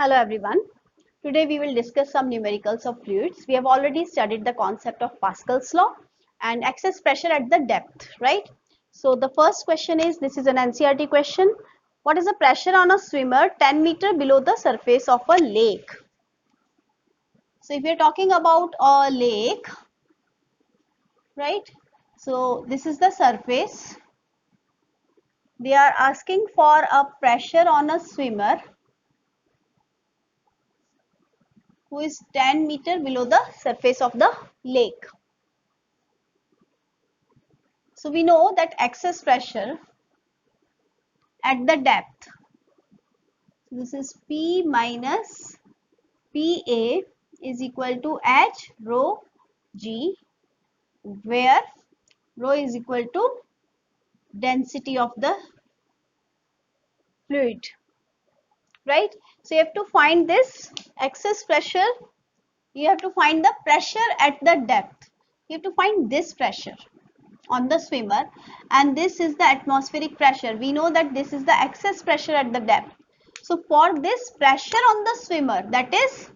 Hello everyone. Today we will discuss some numericals of fluids. We have already studied the concept of Pascal's law and excess pressure at the depth, right? So the first question is, this is an NCERT question. What is the pressure on a swimmer 10 meter below the surface of a lake? So if we are talking about a lake, right? So this is the surface. They are asking for a pressure on a swimmer who is 10 meter below the surface of the lake. So we know that excess pressure at the depth, this is P minus PA is equal to H rho G, where rho is equal to density of the fluid, right? So you have to find this excess pressure, you have to find the pressure at the depth, you have to find this pressure on the swimmer, and this is the atmospheric pressure. We know that this is the excess pressure at the depth. So for this pressure on the swimmer, that is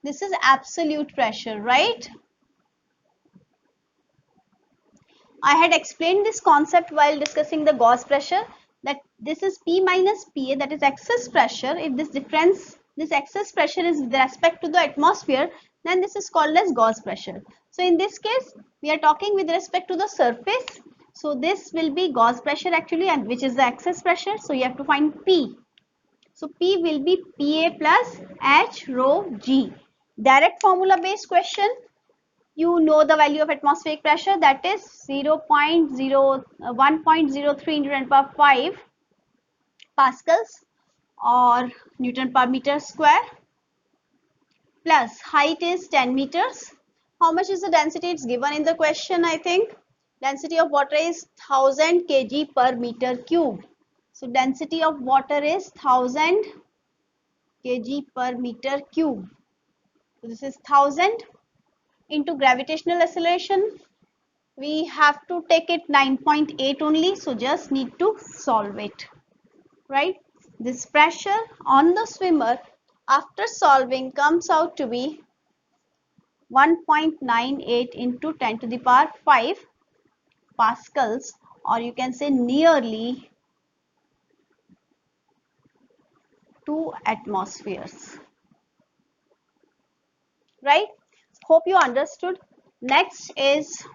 this is absolute pressure, right? I had explained this concept while discussing the Gauss pressure, that this is P minus PA, that is excess pressure. If this difference, this excess pressure is with respect to the atmosphere, then this is called as Gauss pressure. So in this case, we are talking with respect to the surface. So this will be Gauss pressure actually, and which is the excess pressure. So you have to find P. So P will be PA plus H rho G. Direct formula based question. You know the value of atmospheric pressure, that is 1.03 into 10 power 5 pascals or Newton per meter square, plus height is 10 meters. How much is the density? It's given in the question, I think. Density of water is 1000 kg per meter cube. So density of water is 1000 kg per meter cube. So this is 1000 into gravitational acceleration. We have to take it 9.8 only, so just need to solve it, right? This pressure on the swimmer after solving comes out to be 1.98 into 10 to the power 5 pascals, or you can say nearly 2 atmospheres, right? Hope you understood. Next is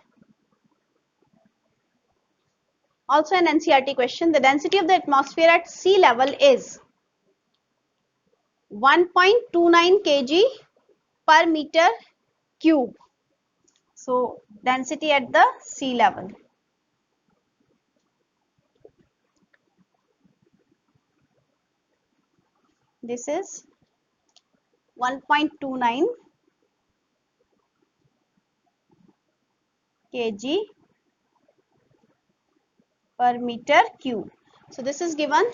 also an NCERT question. The density of the atmosphere at sea level is 1.29 kg per meter cube. So density at the sea level. This is 1.29 kg per meter cube. So this is given.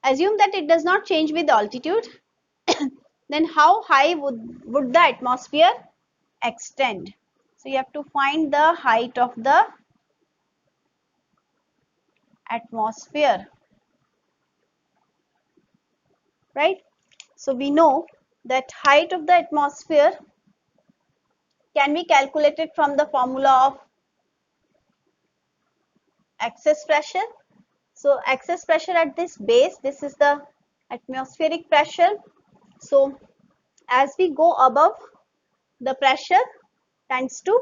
Assume that it does not change with altitude. Then how high would the atmosphere extend? So you have to find the height of the atmosphere, right? So we know that height of the atmosphere can be calculated from the formula of excess pressure. So excess pressure at this base, this is the atmospheric pressure. So as we go above, the pressure tends to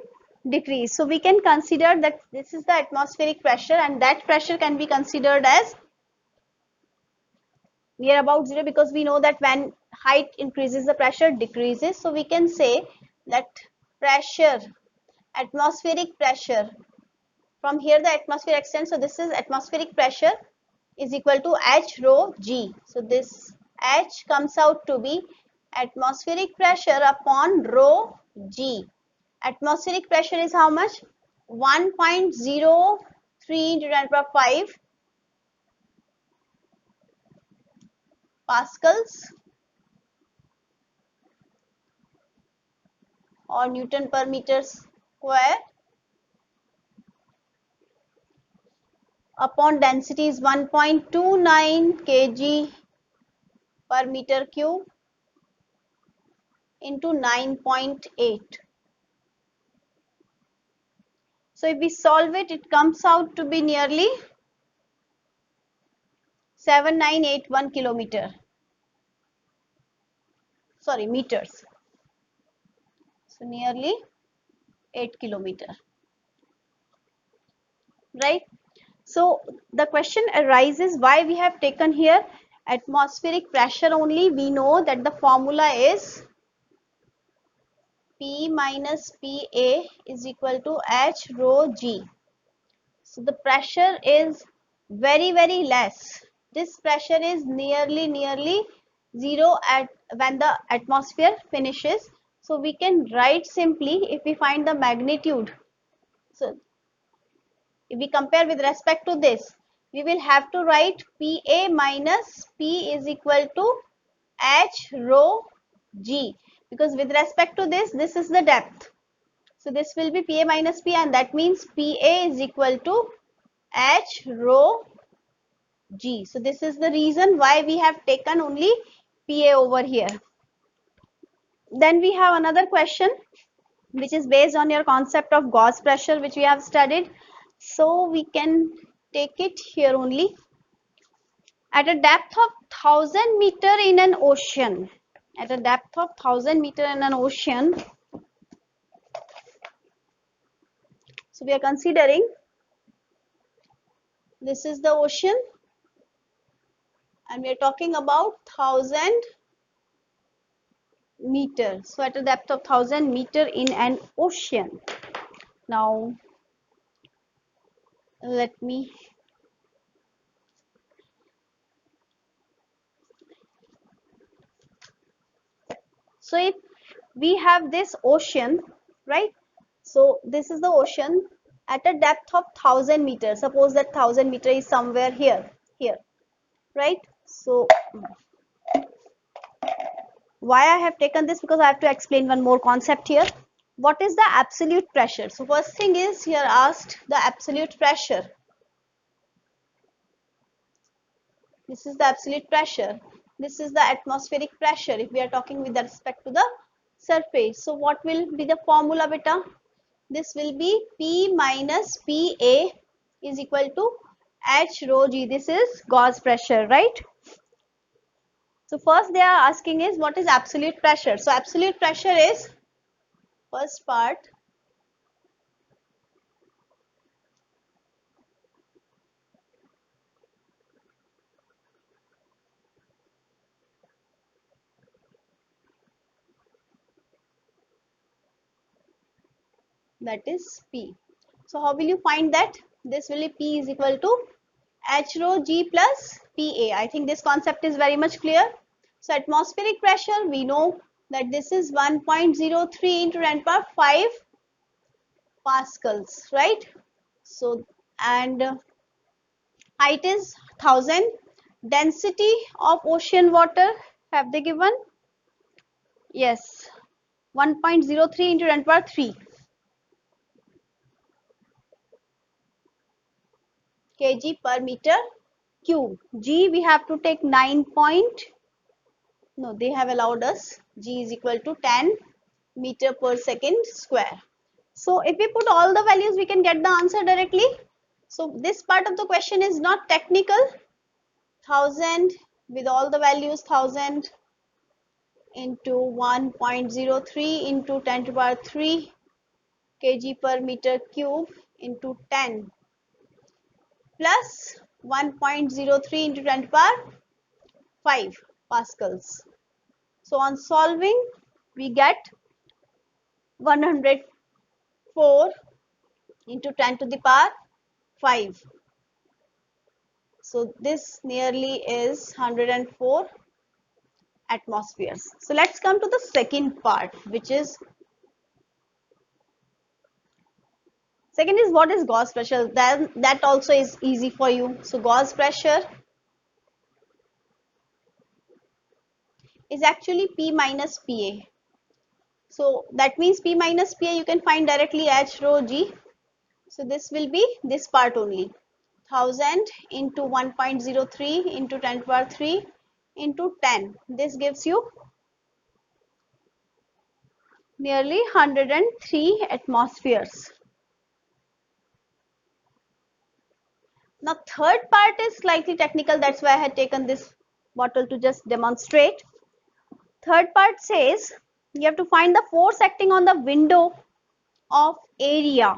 decrease. So we can consider that this is the atmospheric pressure, and that pressure can be considered as near about zero, because we know that when height increases, the pressure decreases. So we can say that pressure, atmospheric pressure, from here the atmosphere extends. So this is atmospheric pressure is equal to H rho G. So this H comes out to be atmospheric pressure upon rho G. Atmospheric pressure is how much? 1.03 into 10 power 5 pascals or Newton per meter square upon density is 1.29 kg per meter cube into 9.8. So if we solve it, it comes out to be nearly 7981 meters. So nearly 8 kilometer, right? So the question arises why we have taken here atmospheric pressure only. We know that the formula is P minus PA is equal to H rho G. So the pressure is very less. This pressure is nearly zero at when the atmosphere finishes. So we can write simply, if we find the magnitude. So if we compare with respect to this, we will have to write PA minus P is equal to H rho G, because with respect to this is the depth. So this will be PA minus P, and that means PA is equal to H rho G. So this is the reason why we have taken only PA over here. Then we have another question which is based on your concept of gauge pressure, which we have studied. So we can take it here only. At a depth of 1000 meter in an ocean, at a depth of 1000 meter in an ocean, so we are considering this is the ocean and we are talking about 1000 meter. So at a depth of 1000 meter in an ocean. Now let me so if we have this ocean, right? So this is the ocean at a depth of 1000 meters. Suppose that 1000 meter is somewhere here, right? So why I have taken this, because I have to explain one more concept here. What is the absolute pressure? So first thing is here asked the absolute pressure. This is the absolute pressure. This is the atmospheric pressure if we are talking with respect to the surface. So what will be the formula, beta? This will be P minus PA is equal to H rho G. This is gauge pressure, right? So first they are asking is what is absolute pressure. So absolute pressure is, first part, that is P. So how will you find that? This will be P is equal to H rho G plus PA. I think this concept is very much clear. So atmospheric pressure, we know that this is 1.03 into 10 power 5 pascals, right? So and height is 1000. Density of ocean water have they given? Yes, 1.03 into 10 power 3 kg per meter cube. G we have to take 9 point, no, they have allowed us G is equal to 10 meter per second square. So if we put all the values, we can get the answer directly. So this part of the question is not technical. 1000 with all the values, 1000 into 1.03 into 10 to the power 3 kg per meter cube into 10 plus 1.03 into 10 to the power 5 pascals. So on solving, we get 104 into 10 to the power 5. So this nearly is 104 atmospheres. So let's come to the second part, which is what is gauge pressure. That also is easy for you. So gauge pressure is actually P minus PA. So that means P minus PA you can find directly H rho G. So this will be this part only. 1000 into 1.03 into 10 to the power 3 into 10. This gives you nearly 103 atmospheres. Now third part is slightly technical, that's why I had taken this bottle to just demonstrate. Third part says you have to find the force acting on the window of area.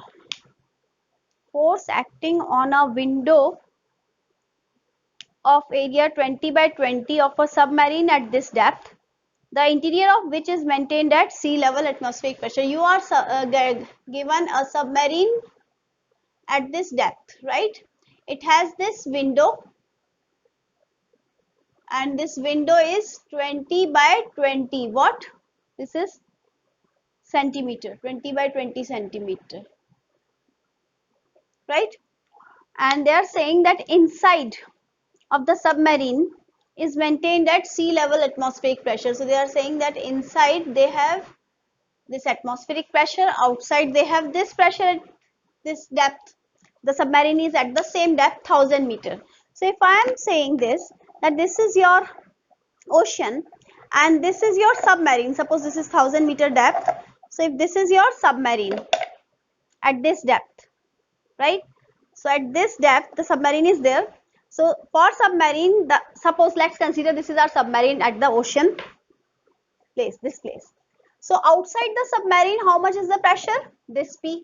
Force acting on a window of area 20 by 20 of a submarine at this depth, the interior of which is maintained at sea level atmospheric pressure. You are given a submarine at this depth, right? It has this window, and this window is 20 by 20. What? This is centimeter, 20 by 20 centimeter, right? And they are saying that inside of the submarine is maintained at sea level atmospheric pressure. So they are saying that inside they have this atmospheric pressure, outside they have this pressure at this depth. The submarine is at the same depth, 1000 meter. So if I am saying this, that this is your ocean and this is your submarine, suppose this is 1000 meter depth. So if this is your submarine at this depth, right? So at this depth the submarine is there. So for submarine, suppose let's consider this is our submarine at the ocean place, this place. So outside the submarine, how much is the pressure? This P.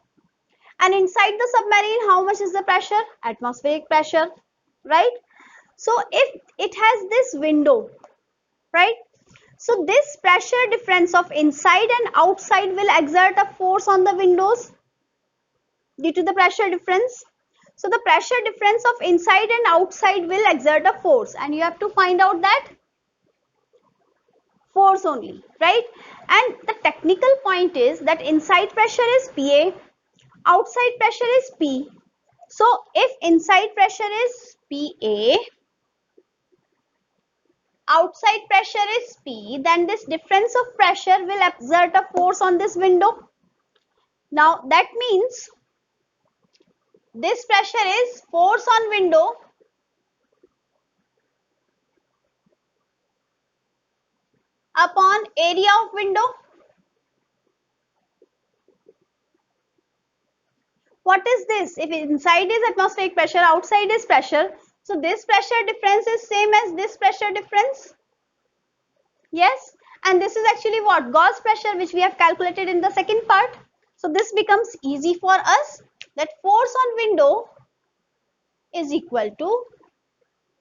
And inside the submarine, how much is the pressure? Atmospheric pressure, right? So if it has this window, right? So this pressure difference of inside and outside will exert a force on the windows due to the pressure difference. So the pressure difference of inside and outside will exert a force, and you have to find out that force only, right? And the technical point is that inside pressure is Pa, outside pressure is P. So if inside pressure is Pa, outside pressure is P, then this difference of pressure will exert a force on this window. Now that means this pressure is force on window upon area of window. What is this? If inside is atmospheric pressure, outside is pressure, so this pressure difference is same as this pressure difference. Yes, and this is actually what? Gauge pressure, which we have calculated in the second part. So this becomes easy for us, that force on window is equal to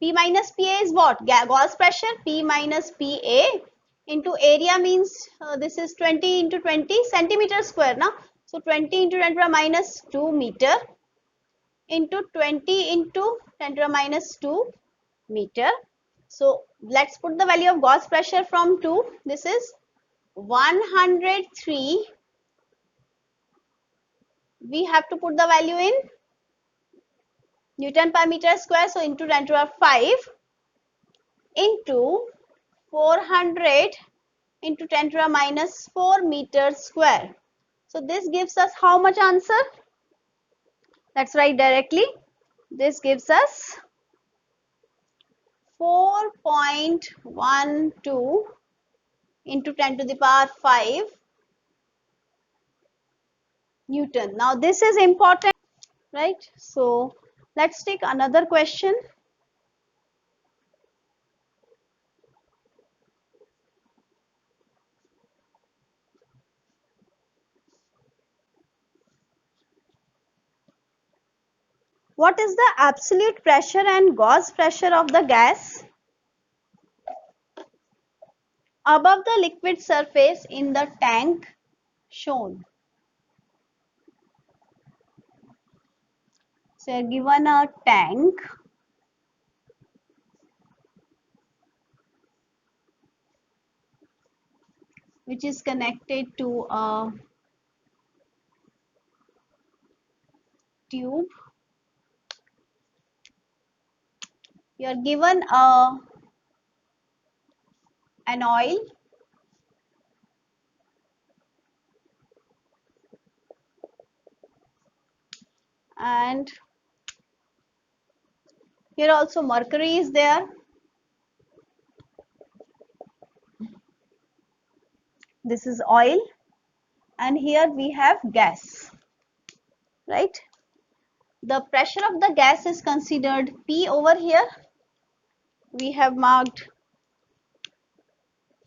P minus Pa is what? Gauge pressure, P minus Pa into area means this is 20 into 20 centimeter square now. So 20 into 10 to the minus 2 meter into 20 into 10 to the minus 2 meter. So let's put the value of gauge pressure from 2. This is 103. We have to put the value in Newton per meter square. So into 10 to the 5 into 400 into 10 to the minus 4 meters square. So this gives us how much answer? Let's write directly. This gives us 4.12 into 10 to the power 5 Newton. Now this is important, right? So let's take another question. What is the absolute pressure and gauge pressure of the gas above the liquid surface in the tank shown? So you're given a tank which is connected to a tube. You're given an oil and Here also mercury is there. This is oil, and here we have gas, right? The pressure of the gas is considered P over here. We have marked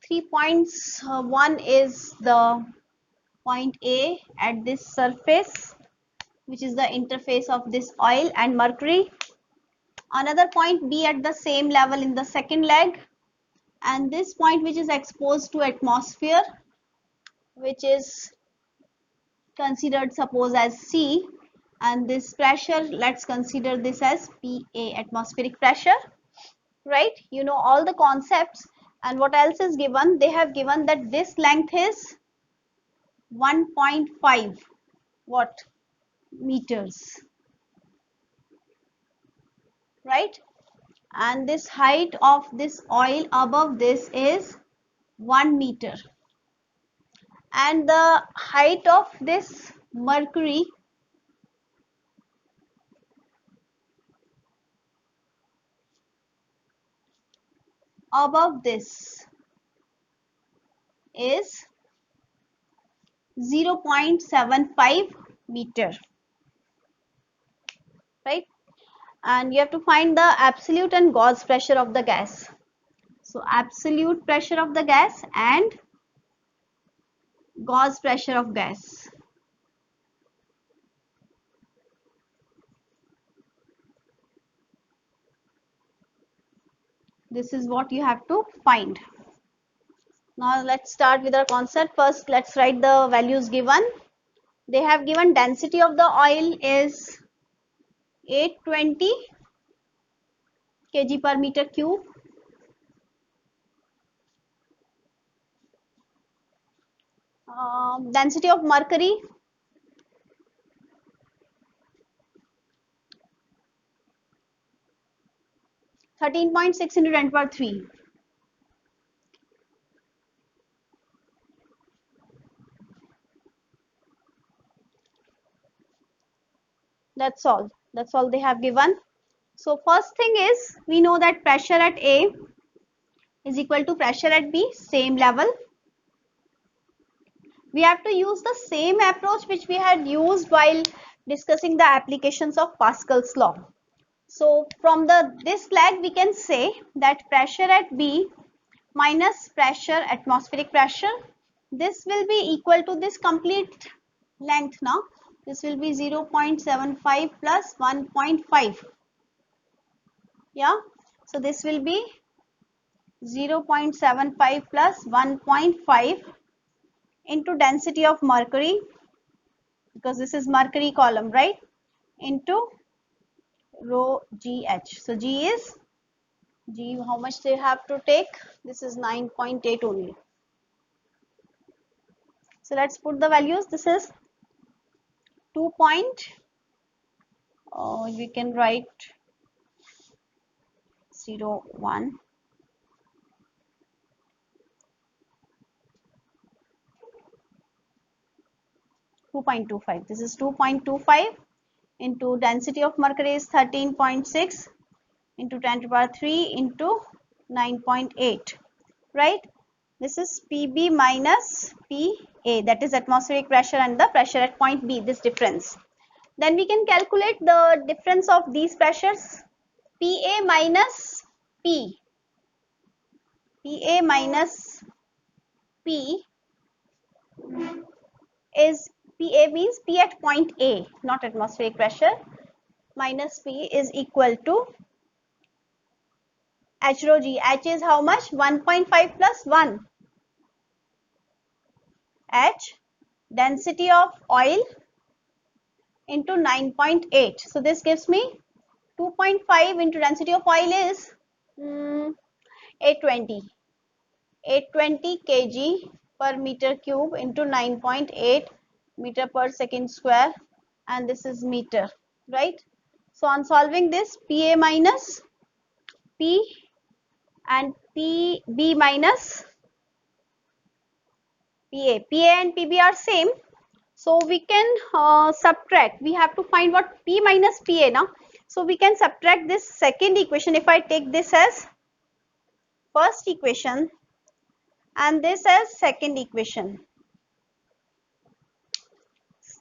3 points. One is the point A at this surface, which is the interface of this oil and mercury. Another point B at the same level in the second leg, and this point which is exposed to atmosphere, which is considered suppose as C, and this pressure, let's consider this as PA, atmospheric pressure, right? You know all the concepts. And what else is given? They have given that this length is 1.5 what meters, right? And this height of this oil above this is 1 meter, and the height of this mercury above this is 0.75 meter, right? And you have to find the absolute and gauge pressure of the gas. So absolute pressure of the gas and gauge pressure of gas. This is what you have to find. Now let's start with our concept. First, let's write the values given. They have given density of the oil is 820 kg per meter cube. Density of mercury 13.6 into 10 power 3. That's all. That's all they have given. So first thing is, we know that pressure at A is equal to pressure at B, same level. We have to use the same approach which we had used while discussing the applications of Pascal's law. So from this leg we can say that pressure at B minus pressure, atmospheric pressure, this will be equal to this complete length now. This will be 0.75 plus 1.5. Yeah, so this will be 0.75 plus 1.5 into density of mercury, because this is mercury column, right, into rho GH. So G is G, how much they have to take? This is 9.8 only. So let's put the values. This is 2 point, we can write 0, 1. 2.25. This is 2.25 into density of mercury is 13.6 into 10 to the power 3 into 9.8, right? This is PB minus PA, that is atmospheric pressure and the pressure at point B, this difference. Then we can calculate the difference of these pressures. PA minus P. PA minus P is, PA means P at point A, not atmospheric pressure, minus P is equal to H rho G. H is how much? 1.5 plus 1. H, density of oil into 9.8. So this gives me 2.5 into density of oil is 820. 820 kg per meter cube into 9.8 meter per second square, and this is meter, right? So on solving this, PA minus P and PB minus PA. PA and PB are same. So we can subtract. We have to find what P minus PA now. So we can subtract this second equation. If I take this as first equation and this as second equation,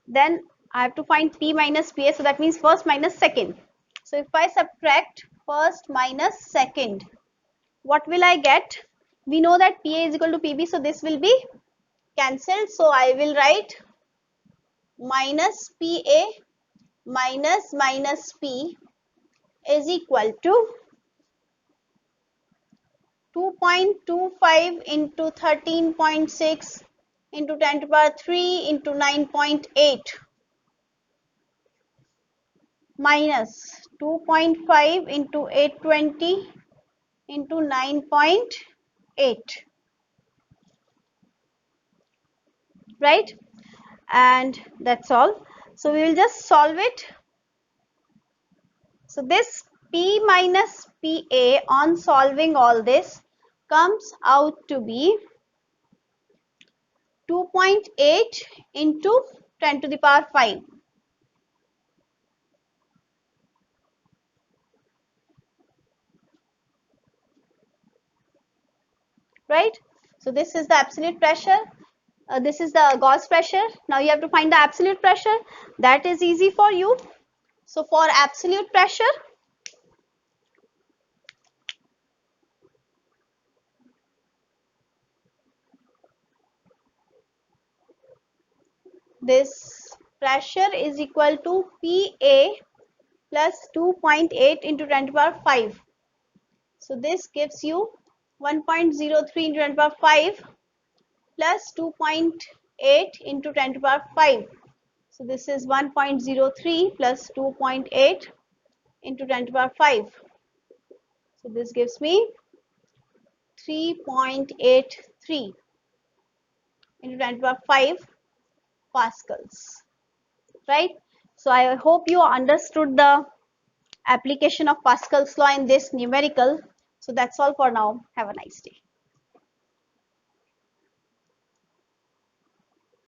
then I have to find P minus PA, so that means first minus second. So if I subtract first minus second, what will I get? We know that PA is equal to PB, so this will be cancelled. So I will write minus PA minus P is equal to 2.25 into 13.6 into 10 to the power 3 into 9.8 minus 2.5 into 820 into 9.8, right? And that's all. So we will just solve it. So this P minus PA on solving all this comes out to be 2.8 into 10 to the power 5. Right? So this is the absolute pressure. This is the gauge pressure. Now you have to find the absolute pressure. That is easy for you. So for absolute pressure, this pressure is equal to PA plus 2.8 into 10 to the power 5. So this gives you 1.03 into 10 to the power 5 plus 2.8 into 10 to the power 5. So this is 1.03 plus 2.8 into 10 to the power 5. So this gives me 3.83 into 10 to the power 5 pascals, right? So I hope you understood the application of Pascal's law in this numerical. So that's all for now. Have a nice day.